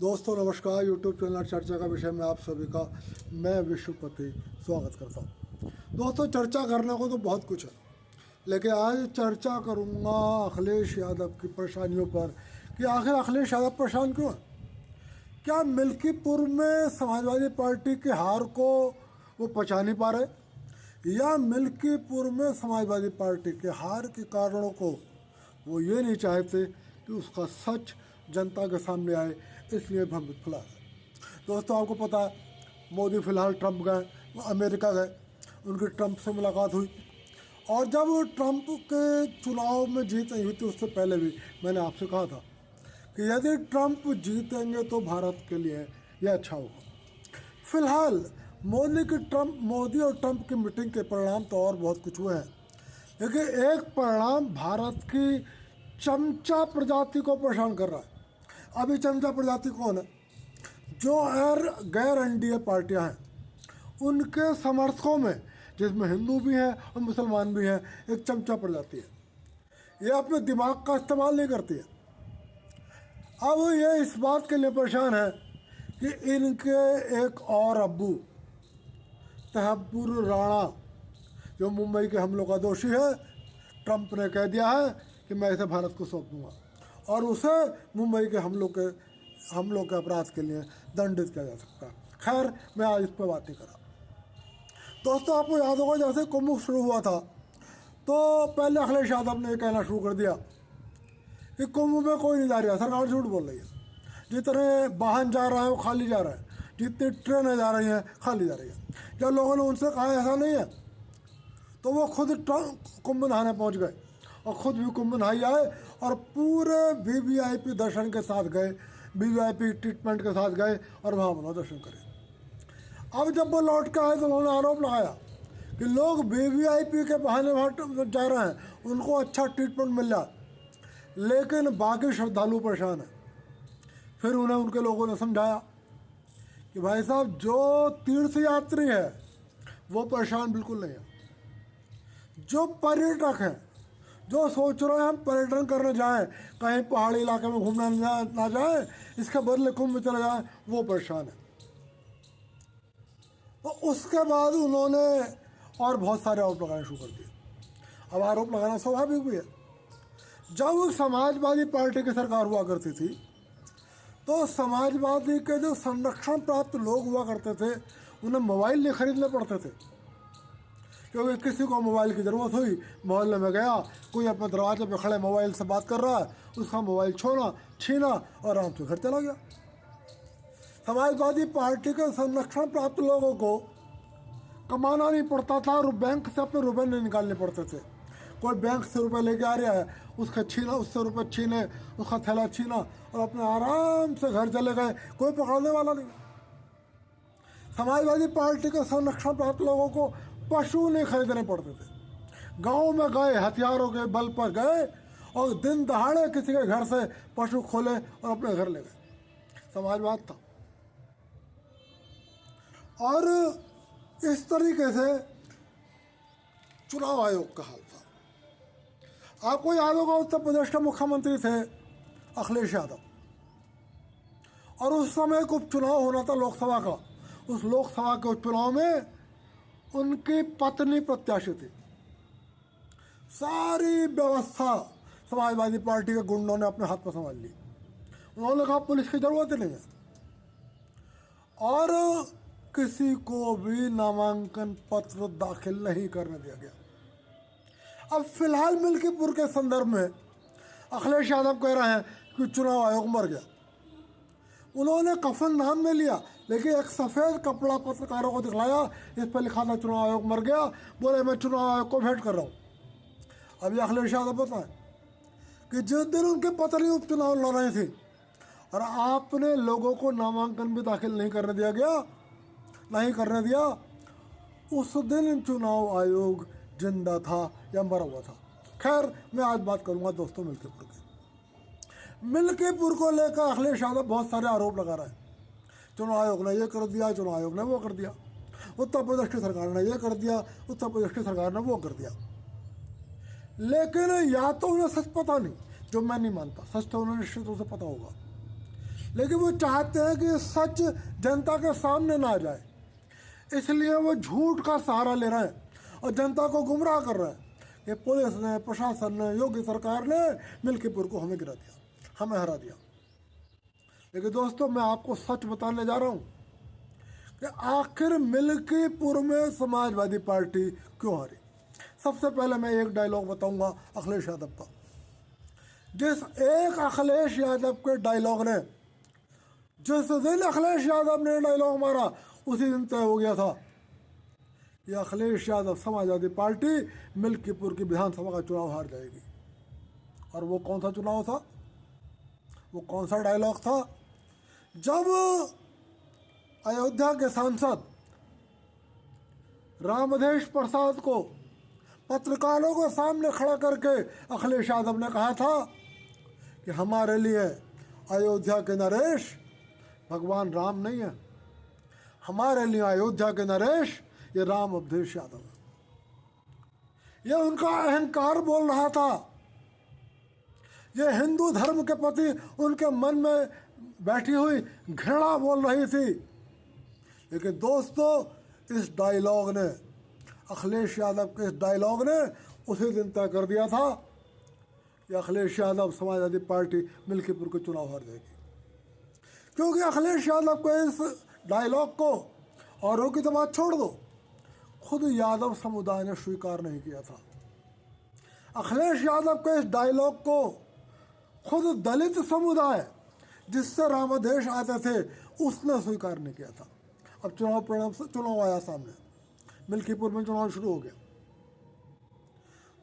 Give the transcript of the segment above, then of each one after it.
दोस्तों नमस्कार। YouTube channel चर्चा का विषय में आप सभी का मैं विश्वपति स्वागत करता हूँ। दोस्तों चर्चा करने को तो बहुत कुछ है, लेकिन आज चर्चा करूँगा अखिलेश यादव की परेशानियों पर कि आखिर अखिलेश यादव परेशान क्यों है। क्या मिल्कीपुर में समाजवादी पार्टी की हार को वो पचा नहीं पा रहे, या मिल्कीपुर में समाजवादी पार्टी के हार के कारणों को वो ये नहीं चाहते कि उसका सच जनता के सामने आए, इसलिए भ्रमित फैला रहे। दोस्तों आपको पता है मोदी फिलहाल ट्रंप गए, अमेरिका गए, उनकी ट्रंप से मुलाकात हुई, और जब ट्रंप के चुनाव में जीत नहीं हुई थी उससे पहले भी मैंने आपसे कहा था कि यदि ट्रंप जीतेंगे तो भारत के लिए यह अच्छा होगा। फिलहाल मोदी और ट्रंप की मीटिंग के परिणाम तो और बहुत कुछ हुए हैं, लेकिन एक परिणाम भारत की चमचा प्रजाति को परेशान कर रहा है। अभी चमचा प्रजाति कौन है? जो गैर एनडीए पार्टियां हैं उनके समर्थकों में, जिसमें हिंदू भी हैं और मुसलमान भी हैं, एक चमचा प्रजाति है। ये अपने दिमाग का इस्तेमाल नहीं करती है। अब ये इस बात के लिए परेशान है कि इनके एक और अब्बू तहब्बुर राणा, जो मुंबई के हमलों का दोषी है, ट्रंप ने कह दिया है कि मैं इसे भारत को सौंप दूंगा और उसे मुंबई के हमलों के अपराध के लिए दंडित किया जा सकता है। खैर मैं आज इस पर बात नहीं करा। दोस्तों आपको याद होगा जैसे कुंभ शुरू हुआ था तो पहले अखिलेश यादव ने कहना शुरू कर दिया कि कुंभ में कोई नहीं जा रहा, सरकार झूठ बोल रही है, जितने वाहन जा रहे हैं वो खाली जा रहे हैं, जितनी ट्रेनें जा रही हैं खाली जा रही हैं। जब लोगों ने उनसे कहा ऐसा नहीं है तो वो खुद कुंभ नहाने पहुँच गए और ख़ुद भी कुंभ नहाई आए और पूरे वीवीआईपी दर्शन के साथ गए, वीवीआईपी ट्रीटमेंट के साथ गए और वहाँ अपना दर्शन करें। अब जब वो लौट के आए तो उन्होंने आरोप लगाया कि लोग वीवीआईपी के बहाने वहाँ जा रहे हैं, उनको अच्छा ट्रीटमेंट मिल रहा, लेकिन बाकी श्रद्धालु परेशान हैं। फिर उन्हें उनके लोगों ने समझाया कि भाई साहब जो तीर्थ यात्री है वो परेशान बिल्कुल नहीं है, जो पर्यटक हैं, जो सोच रहे हैं हम पर्यटन करने जाएं, कहीं पहाड़ी इलाके में घूमने ना जाएं, इसके बदले कुंभ में चले जाएं, वो परेशान है। तो उसके बाद उन्होंने और बहुत सारे आरोप लगाने शुरू कर दिए। अब आरोप लगाना स्वाभाविक भी है। जब समाजवादी पार्टी की सरकार हुआ करती थी तो समाजवादी के जो संरक्षण प्राप्त लोग हुआ करते थे उन्हें मोबाइल नहीं खरीदने पड़ते थे, क्योंकि किसी को मोबाइल की ज़रूरत हुई, मोहल्ले में गया, कोई अपने दरवाजे पे खड़े मोबाइल से बात कर रहा है, उसका मोबाइल छीना और आराम से घर चला गया। समाजवादी पार्टी के संरक्षण प्राप्त लोगों को कमाना नहीं पड़ता था और बैंक से अपने रुपये नहीं निकालने पड़ते थे। कोई बैंक से रुपये लेके आ रहा है, उससे रुपये छीने, उसका थैला छीना और अपने आराम से घर चले गए, कोई पकड़ने वाला नहीं। समाजवादी पार्टी के संरक्षण प्राप्त लोगों को पशु नहीं खरीदने पड़ते थे। गांव में गए, हथियारों के बल पर गए और दिन दहाड़े किसी के घर से पशु खोले और अपने घर ले गए। समाजवाद था। और इस तरीके से चुनाव आयोग का हाल था। आपको याद होगा उत्तर प्रदेश के मुख्यमंत्री थे अखिलेश यादव, और उस समय एक उपचुनाव होना था लोकसभा का। उस लोकसभा के उपचुनाव में उनकी पत्नी प्रत्याशी थी। सारी व्यवस्था समाजवादी पार्टी के गुंडों ने अपने हाथ में संभाल ली। उन्होंने कहा पुलिस की जरूरत ही नहीं है, और किसी को भी नामांकन पत्र दाखिल नहीं करने दिया गया। अब फिलहाल मिल्कीपुर के संदर्भ में अखिलेश यादव कह रहे हैं कि चुनाव आयोग मर गया। उन्होंने कफन नाम में लिया, लेकिन एक सफ़ेद कपड़ा पत्रकारों को दिखलाया, इस पर लिखा था चुनाव आयोग मर गया। बोले मैं चुनाव आयोग को भेंट कर रहा हूँ। अभी अखिलेश यादव बताएं कि जिस दिन उनकी पत्नी उपचुनाव लड़ रही थी और आपने लोगों को नामांकन भी दाखिल नहीं करने दिया, उस दिन चुनाव आयोग जिंदा था या मरा हुआ था। खैर मैं आज बात करूँगा दोस्तों मिल्कीपुर को लेकर अखिलेश यादव बहुत सारे आरोप लगा रहे हैं। चुनाव आयोग ने ये कर दिया, चुनाव आयोग ने वो कर दिया, उत्तर प्रदेश की सरकार ने ये कर दिया, उत्तर प्रदेश की सरकार ने वो कर दिया। लेकिन या तो उन्हें सच पता नहीं, जो मैं नहीं मानता, सच तो उन्हें निश्चित रूप से पता होगा, लेकिन वो चाहते हैं कि सच जनता के सामने ना आ जाए, इसलिए वो झूठ का सहारा ले रहे हैं और जनता को गुमराह कर रहे हैं कि पुलिस ने, प्रशासन ने, योगी सरकार ने मिल्कीपुर को हमें गिरा दिया, हमें हरा दिया। लेकिन दोस्तों, मैं आपको सच बताने जा रहा हूँ कि आखिर मिल्कीपुर में समाजवादी पार्टी क्यों हारी। सबसे पहले मैं एक डायलॉग बताऊंगा अखिलेश यादव का। जिस एक अखिलेश यादव के डायलॉग ने, जिस दिन अखिलेश यादव ने डायलॉग मारा उसी दिन तय हो गया था कि अखिलेश यादव समाजवादी पार्टी मिल्कीपुर की विधानसभा का चुनाव हार जाएगी। और वो कौन सा चुनाव था, वो कौन सा डायलॉग था? जब अयोध्या के सांसद रामधेश प्रसाद को पत्रकारों के सामने खड़ा करके अखिलेश यादव ने कहा था कि हमारे लिए अयोध्या के नरेश भगवान राम नहीं है, हमारे लिए अयोध्या के नरेश ये राम अवधेश यादव है। ये उनका अहंकार बोल रहा था, ये हिंदू धर्म के प्रति उनके मन में बैठी हुई घृणा बोल रही थी। लेकिन दोस्तों, इस डायलॉग ने, अखिलेश यादव के इस डायलॉग ने उसी दिन तय कर दिया था कि अखिलेश यादव समाजवादी पार्टी मिल्कीपुर के चुनाव हार जाएगी। क्योंकि अखिलेश यादव के इस डायलॉग को, औरों की तो बात छोड़ दो, खुद यादव समुदाय ने स्वीकार नहीं किया था। अखिलेश यादव के इस डायलॉग को खुद दलित समुदाय, जिससे रामाधेश आते थे, उसने स्वीकार नहीं किया था। अब चुनाव परिणाम से चुनाव आया सामने, मिल्कीपुर में चुनाव शुरू हो गया।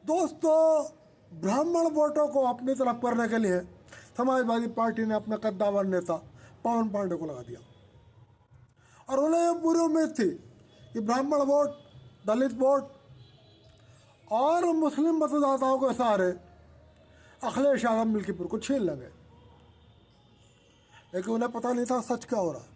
दोस्तों, ब्राह्मण वोटों को अपनी तरफ करने के लिए समाजवादी पार्टी ने अपना कद्दावर नेता पवन पांडे को लगा दिया और उन्हें यह पूरी उम्मीद थी कि ब्राह्मण वोट, दलित वोट और मुस्लिम मतदाताओं के सहारे अखिलेश यादव मिल्कीपुर को छीन लेंगे। लेकिन उन्हें पता नहीं था सच क्या हो रहा है।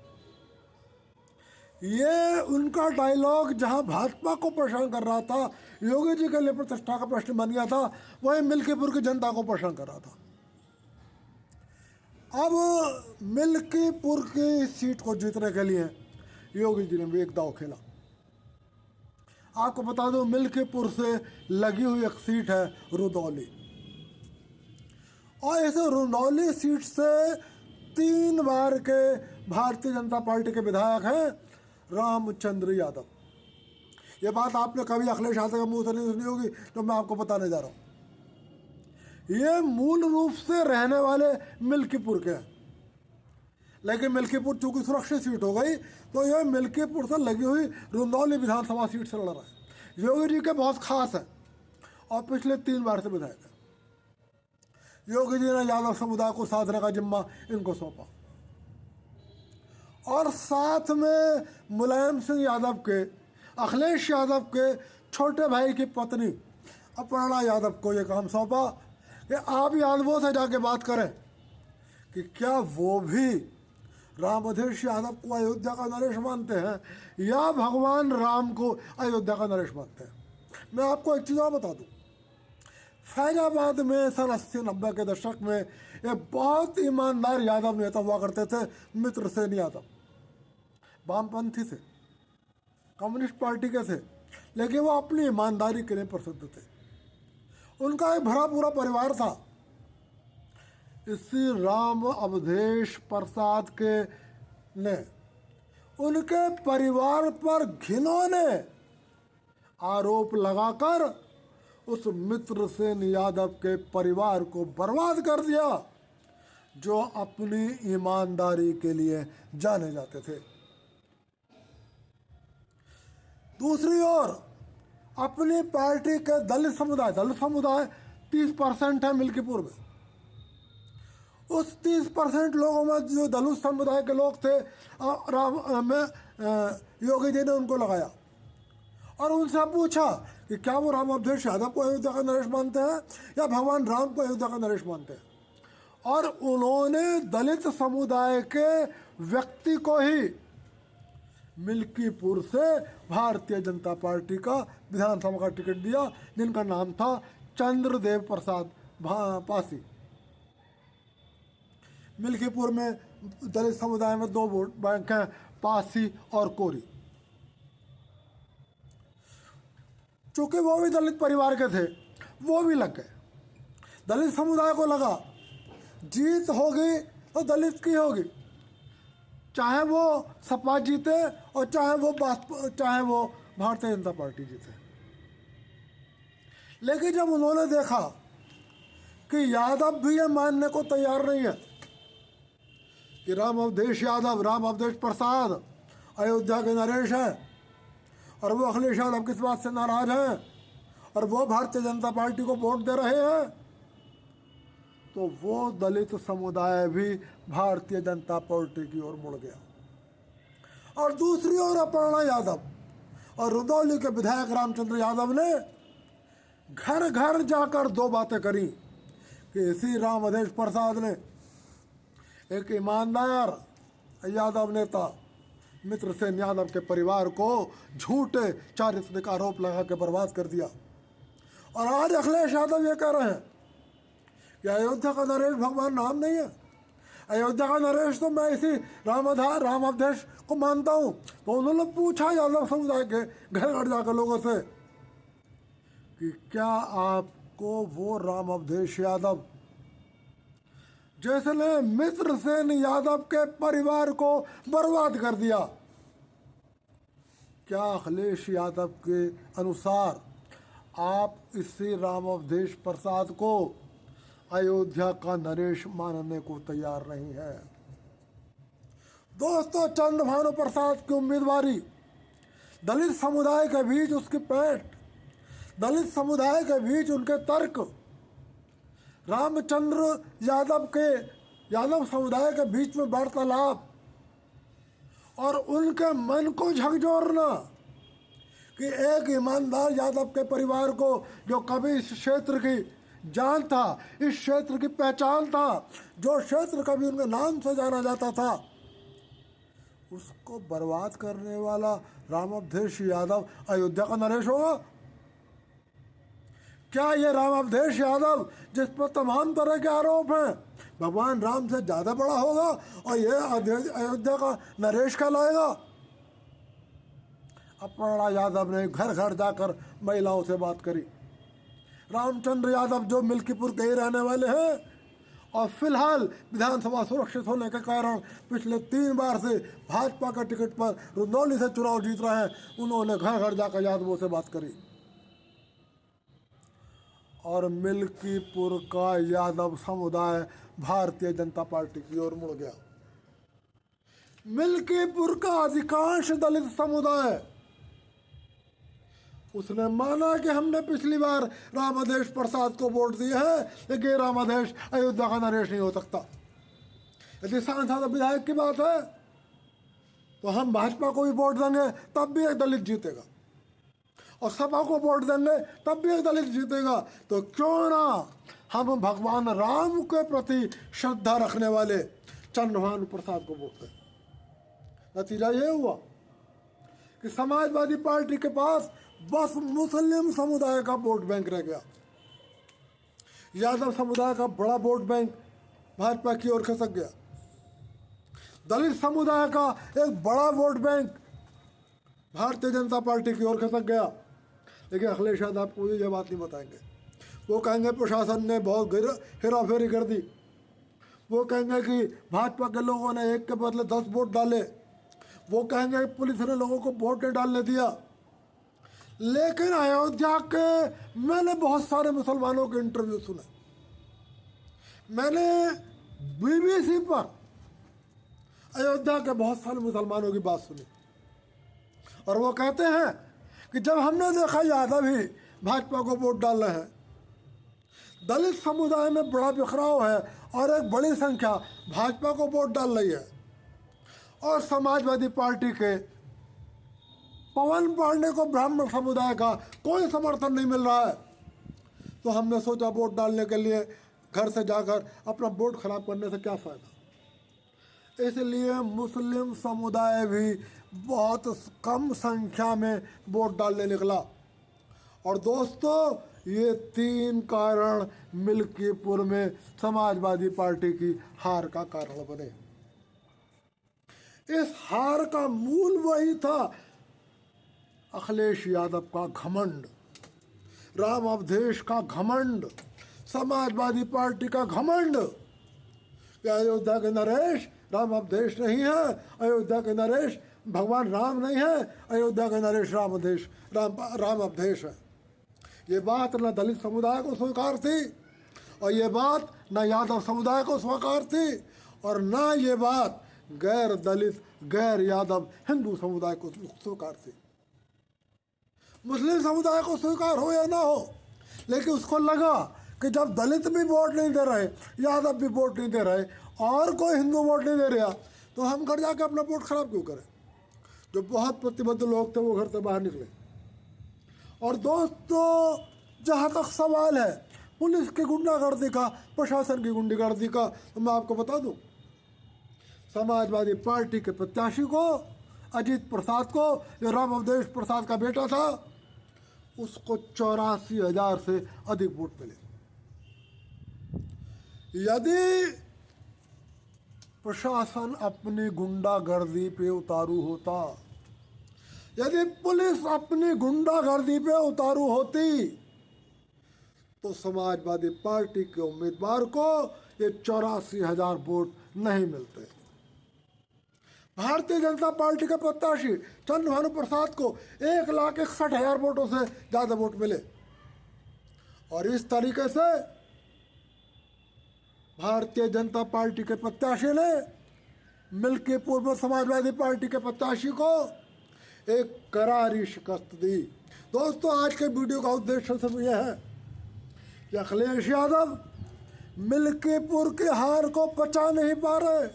ये उनका डायलॉग जहां भाजपा को परेशान कर रहा था, योगी जी के लिए प्रतिष्ठा का प्रश्न बन गया था, वही मिल्कीपुर की जनता को परेशान कर रहा था। अब मिल्कीपुर की सीट को जीतने के लिए योगी जी ने भी एक दांव खेला। आपको बता दूं, मिल्कीपुर से लगी हुई एक सीट है रुदौली, और इस रुदौली सीट से 3 बार के भारतीय जनता पार्टी के विधायक हैं रामचंद्र यादव। ये बात आपने कभी अखिलेश यादव के मुंह से नहीं सुनी होगी, तो मैं आपको बताने जा रहा हूँ। ये मूल रूप से रहने वाले मिल्कीपुर के हैं, लेकिन मिल्कीपुर चूंकि सुरक्षित सीट हो गई, तो ये मिल्कीपुर से लगी हुई रुंदौली विधानसभा सीट से लड़ रहा है। योगी जी के बहुत खास है और पिछले 3 बार से विधायक है। योगी जी ने यादव समुदाय को साधने का जिम्मा इनको सौंपा और साथ में मुलायम सिंह यादव के, अखिलेश यादव के छोटे भाई की पत्नी अपर्णा यादव को ये काम सौंपा कि आप यादवों से जाके बात करें कि क्या वो भी रामधेश यादव को अयोध्या का नरेश मानते हैं या भगवान राम को अयोध्या का नरेश मानते हैं। मैं आपको एक चीज़ और बता दूं, फैजाबाद में सन 80-90 के दशक में एक बहुत ईमानदार यादव नेता हुआ करते थे, मित्रसेन यादव। वामपंथी थे, कम्युनिस्ट पार्टी के थे, लेकिन वो अपनी ईमानदारी के लिए प्रसिद्ध थे। उनका एक भरा पूरा परिवार था। इसी राम अवधेश प्रसाद के ने उनके परिवार पर घिनौने आरोप लगाकर उस मित्रसेन यादव के परिवार को बर्बाद कर दिया, जो अपनी ईमानदारी के लिए जाने जाते थे। दूसरी ओर अपनी पार्टी के दलित समुदाय 30% है मिल्कीपुर में, उस 30% लोगों में जो दलित समुदाय के लोग थे, योगी जी ने उनको लगाया और उनसे पूछा कि क्या वो राम अवधेश यादव को अयोध्या का नरेश मानते हैं या भगवान राम को अयोध्या का नरेश मानते हैं। और उन्होंने दलित समुदाय के व्यक्ति को ही मिल्कीपुर से भारतीय जनता पार्टी का विधानसभा का टिकट दिया, जिनका नाम था चंद्रदेव प्रसाद पासी। मिल्कीपुर में दलित समुदाय में 2 वोट बैंक हैं, पासी और कोरी। चूंकि वो भी दलित परिवार के थे, वो भी लग गए। दलित समुदाय को लगा जीत होगी तो दलित की होगी, चाहे वो सपा जीते और चाहे वो भारतीय जनता पार्टी जीते। लेकिन जब उन्होंने देखा कि यादव भी ये मानने को तैयार नहीं है कि राम अवधेश यादव, राम अवधेश प्रसाद अयोध्या के नरेश हैं और वो अखिलेश यादव किस बात से नाराज हैं और वो भारतीय जनता पार्टी को वोट दे रहे हैं, तो वो दलित समुदाय भी भारतीय जनता पार्टी की ओर मुड़ गया। और दूसरी ओर अपर्णा यादव और रुदौली के विधायक रामचंद्र यादव ने घर घर जाकर 2 बातें करी कि इसी राम अवधेश प्रसाद ने एक ईमानदार यादव नेता मित्रसेन यादव के परिवार को झूठे चारित्रिक आरोप लगा के बर्बाद कर दिया। और आज अखिलेश यादव ये कह रहे हैं कि अयोध्या का नरेश भगवान राम नहीं है, अयोध्या का नरेश तो मैं इसी राम अवधेश को मानता हूँ। तो उन्होंने पूछा यादव समुदाय के घर घर जाकर लोगों से कि क्या आपको वो राम अवधेश यादव जिसने मित्रसेन यादव के परिवार को बर्बाद कर दिया, क्या अखिलेश यादव के अनुसार आप इसी राम अवधेश प्रसाद को अयोध्या का नरेश मानने को तैयार नहीं है? दोस्तों, चंद्रभानु प्रसाद की उम्मीदवारी दलित समुदाय के बीच उसकी पैठ, दलित समुदाय के बीच उनके तर्क, रामचंद्र यादव समुदाय के बीच में वार्तालाप और उनके मन को झकझोरना कि एक ईमानदार यादव के परिवार को, जो कभी इस क्षेत्र की जान था, इस क्षेत्र की पहचान था, जो क्षेत्र कभी उनके नाम से जाना जाता था, उसको बर्बाद करने वाला राम अवधेश यादव अयोध्या का नरेश होगा? क्या ये राम अवधेश यादव जिस पर तमाम तरह के आरोप हैं भगवान राम से ज़्यादा बड़ा होगा और ये अयोध्या का नरेश कहलाएगा? अपर्णा यादव ने घर घर जाकर महिलाओं से बात करी। रामचंद्र यादव जो मिल्कीपुर के ही रहने वाले हैं और फिलहाल विधानसभा सुरक्षित होने के कारण पिछले 3 बार से भाजपा का टिकट पर रुदौली से चुनाव जीत रहे हैं, उन्होंने घर घर जाकर यादवों से बात करी और मिल्कीपुर का यादव समुदाय भारतीय जनता पार्टी की ओर मुड़ गया। मिल्कीपुर का अधिकांश दलित समुदाय उसने माना कि हमने पिछली बार राम अवधेश प्रसाद को वोट दिया है, लेकिन राम अवधेश अयोध्या का नरेश नहीं हो सकता। यदि सांसद विधायक की बात है तो हम भाजपा को भी वोट देंगे तब भी एक दलित जीतेगा और सपा को वोट देंगे तब भी एक दलित जीतेगा। तो क्यों ना हम भगवान राम के प्रति श्रद्धा रखने वाले चंद्रभानु प्रसाद को वोट दें। नतीजा ये हुआ कि समाजवादी पार्टी के पास बस मुस्लिम समुदाय का वोट बैंक रह गया। यादव समुदाय का बड़ा वोट बैंक भाजपा की ओर खिसक गया। दलित समुदाय का एक बड़ा vote bank Bharatiya Janata party की ओर खिसक गया। लेकिन अखिलेश यादव आपको ये बात नहीं बताएंगे। वो कहेंगे प्रशासन ने बहुत हेराफेरी कर दी, वो कहेंगे कि भाजपा के लोगों ने एक के बदले 10 वोट डाले, वो कहेंगे कि पुलिस ने लोगों को वोट नहीं डालने दिया। लेकिन अयोध्या के मैंने बहुत सारे मुसलमानों के इंटरव्यू सुने, मैंने BBC पर अयोध्या के बहुत सारे मुसलमानों की बात सुनी और वो कहते हैं कि जब हमने देखा यादव ही भाजपा को वोट डाल रहे हैं, दलित समुदाय में बड़ा बिखराव है और एक बड़ी संख्या भाजपा को वोट डाल रही है और समाजवादी पार्टी के पवन पांडे को ब्राह्मण समुदाय का कोई समर्थन नहीं मिल रहा है, तो हमने सोचा वोट डालने के लिए घर से जाकर अपना वोट खराब करने से क्या फ़ायदा। इसलिए मुस्लिम समुदाय भी बहुत कम संख्या में वोट डालने निकला। और दोस्तों, ये तीन कारण मिल्कीपुर में समाजवादी पार्टी की हार का कारण बने। इस हार का मूल वही था, अखिलेश यादव का घमंड, राम अवधेश का घमंड, समाजवादी पार्टी का घमंड कि अयोध्या के नरेश राम अवधेश नहीं है, अयोध्या के नरेश भगवान राम नहीं है, अयोध्या के नरेश राम अवधेश है। ये बात न दलित समुदाय को स्वीकार थी और ये बात न यादव समुदाय को स्वीकार थी और न ये बात गैर दलित गैर यादव हिंदू समुदाय को स्वीकार थी। मुस्लिम समुदाय को स्वीकार हो या ना हो, लेकिन उसको लगा कि जब दलित भी वोट नहीं दे रहे, यादव भी वोट नहीं दे रहे और कोई हिंदू वोट नहीं दे रहा, तो हम घर जाके अपना वोट खराब क्यों करें। जो बहुत प्रतिबद्ध लोग थे वो घर से बाहर निकले। और दोस्तों, जहाँ तक सवाल है पुलिस की गुंडागर्दी का, प्रशासन की गुंडागर्दी का, तो मैं आपको बता दूं, समाजवादी पार्टी के प्रत्याशी को, अजीत प्रसाद को, जो राम अवधेश प्रसाद का बेटा था, उसको 84,000 से अधिक वोट मिले। यदि प्रशासन अपनी गुंडागर्दी पे उतारू होता, यदि पुलिस अपनी गुंडागर्दी पे उतारू होती, तो समाजवादी पार्टी के उम्मीदवार को ये 84,000 वोट नहीं मिलते। भारतीय जनता पार्टी के प्रत्याशी चंद्रभानु प्रसाद को 1,61,000 वोटों से ज्यादा वोट मिले और इस तरीके से भारतीय जनता पार्टी के प्रत्याशी ने मिल्कीपुर में समाजवादी पार्टी के प्रत्याशी को एक करारी शिकस्त दी। दोस्तों, आज के वीडियो का उद्देश्य सिर्फ यह है कि अखिलेश यादव मिल्कीपुर की हार को पचा नहीं पा रहे।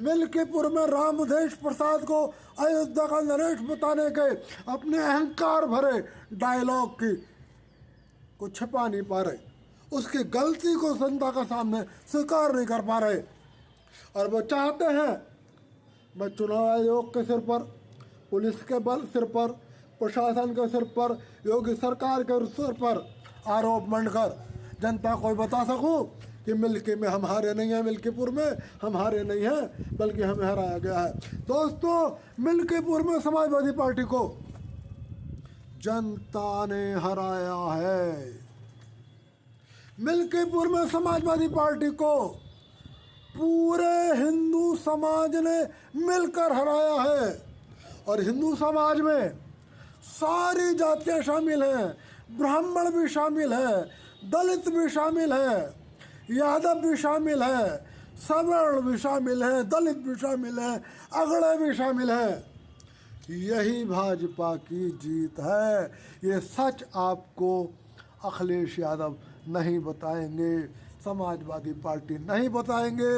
मिल्कीपुर में राम अवधेश प्रसाद को अयोध्या का नरेश बताने के अपने अहंकार भरे डायलॉग को छिपा नहीं पा रहे, उसकी गलती को जनता के सामने स्वीकार नहीं कर पा रहे। और वो चाहते हैं मैं चुनाव आयोग के सिर पर, पुलिस के सिर पर, प्रशासन के सिर पर, योगी सरकार के सिर पर आरोप मंडकर जनता को बता सकूं कि मिल्की में हम हारे नहीं हैं, मिल्कीपुर में हम हारे नहीं हैं, बल्कि हमें हराया गया है। दोस्तों, मिल्कीपुर में समाजवादी पार्टी को जनता ने हराया है। मिल्कीपुर में समाजवादी पार्टी को पूरे हिंदू समाज ने मिलकर हराया है और हिंदू समाज में सारी जातियां शामिल हैं, ब्राह्मण भी शामिल है, दलित भी शामिल है, यादव भी शामिल है, सवर्ण भी शामिल है, दलित भी शामिल है, अगड़े भी शामिल है। यही भाजपा की जीत है। ये सच आपको अखिलेश यादव नहीं बताएंगे, समाजवादी पार्टी नहीं बताएंगे।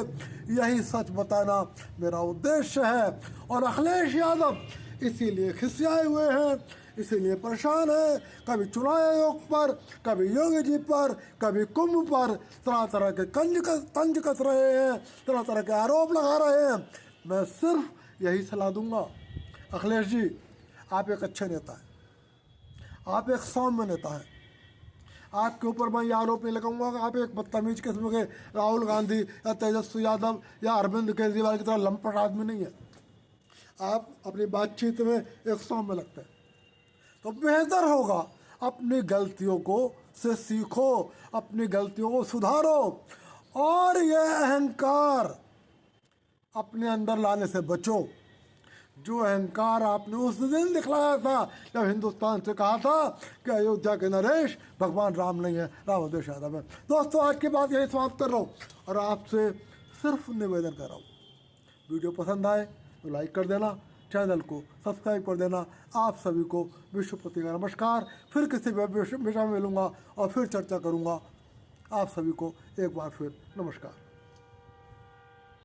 यही सच बताना मेरा उद्देश्य है और अखिलेश यादव इसीलिए खिसियाए हुए हैं, इसीलिए परेशान है। कभी चुनाव आयोग पर, कभी योगी जी पर, कभी कुंभ पर तरह तरह के तंज कस रहे हैं, तरह तरह के आरोप लगा रहे हैं। मैं सिर्फ यही सलाह दूंगा, अखिलेश जी आप एक अच्छे नेता हैं, आप एक सौम्य नेता हैं, आपके ऊपर मैं ये आरोप नहीं लगाऊंगा कि आप एक बदतमीज किस्म के राहुल गांधी या तेजस्वी यादव या अरविंद केजरीवाल की तरह लंपट आदमी नहीं है। आप अपनी बातचीत में एक सौम्य लगते हैं, तो बेहतर होगा अपनी गलतियों को से सीखो, अपनी गलतियों को सुधारो और यह अहंकार अपने अंदर लाने से बचो जो अहंकार आपने उस दिन दिखलाया था जब हिंदुस्तान से कहा था कि अयोध्या के नरेश भगवान राम नहीं है, राम अवधेश यादव है। दोस्तों, आज की बात यही समाप्त कर रहा हूँ और आपसे सिर्फ निवेदन कर रहा हूँ, वीडियो पसंद आए तो लाइक कर देना, चैनल को सब्सक्राइब कर देना। आप सभी को विश्वपति का नमस्कार। फिर किसी विषय में मिलूंगा और फिर चर्चा करूंगा। आप सभी को एक बार फिर नमस्कार।